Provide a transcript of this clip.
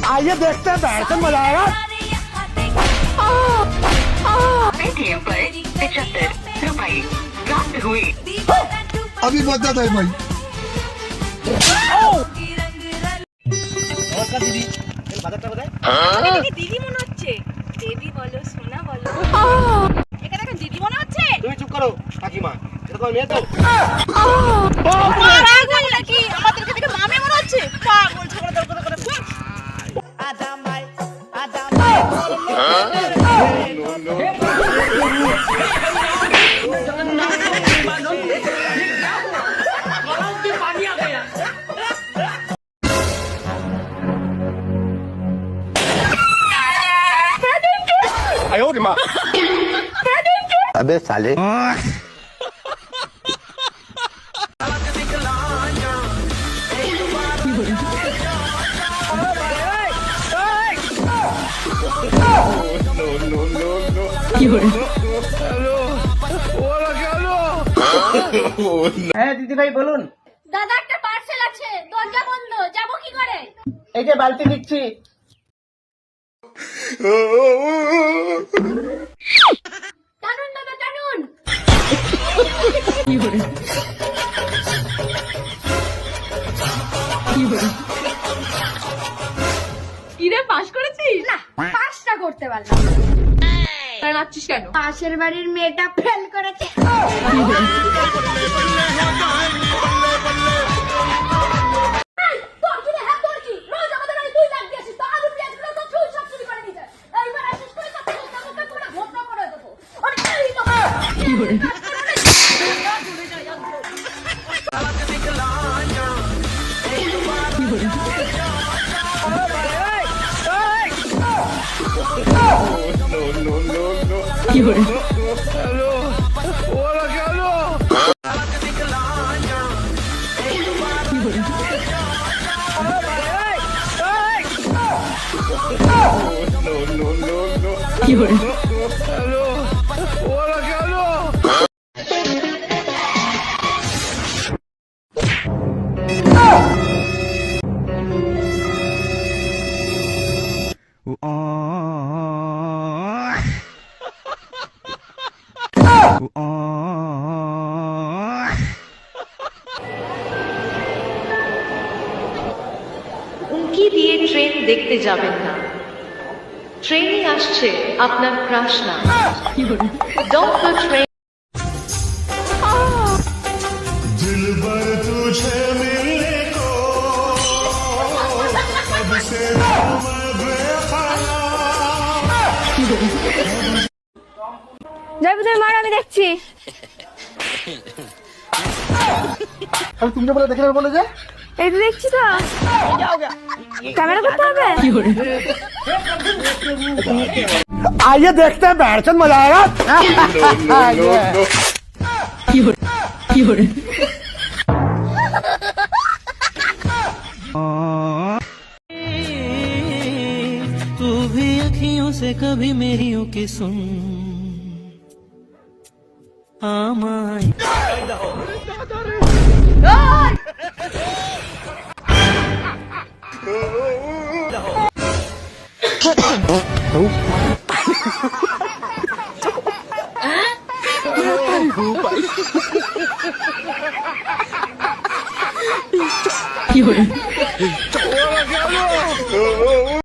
आइए देखते हैं बैठ मजा आएगा। पेटीएम पर 75 रुपए प्राप्त हुए। अभी बता था भाई। नमस्कार दीदी, বাজারটা কোথায়? এদিকে দিদি মনে হচ্ছে। দেবী বলো, সোনা বলো। এখানে দেখো দিদি মনে হচ্ছে। তুমি চুপ করো কাকিমা, এটা তোমার মেয়ে তো? পাগল নাকি? আমাদেরকে দেখে মামে মনে হচ্ছে। পাগল ছাগল দরকার করে। अबे साले হ্যাঁ দিদি ভাই বলুন। দাদা একটা পার্সেল আছে, দরজা বন্ধ, যাবো কি করে? এই যে বালতি দিচ্ছি। টানুন দাদা টানুন। কিরে পাস করেছিস? না, পাঁচটা করতে পারলাম। তাই নাচছিস কেন? পাশের বাড়ির মেয়েটা ফেল করেছে। উঁকি দিয়ে ট্রেন দেখতে যাবেন না। ট্রেনে আসছে আপনার ক্রাশ না। Don't go train. दिलबर तुझे मिलने को कब से জয়পুরের মার আমি দেখছি। আমি তুমি বলে দেখে বলে যে এই তো দেখছি তো। ক্যামেরা করতে হবে। आइए देखते हैं बैठ मजा आएगा। तू भी अखियों से कभी मेरी की सुन आमाय কি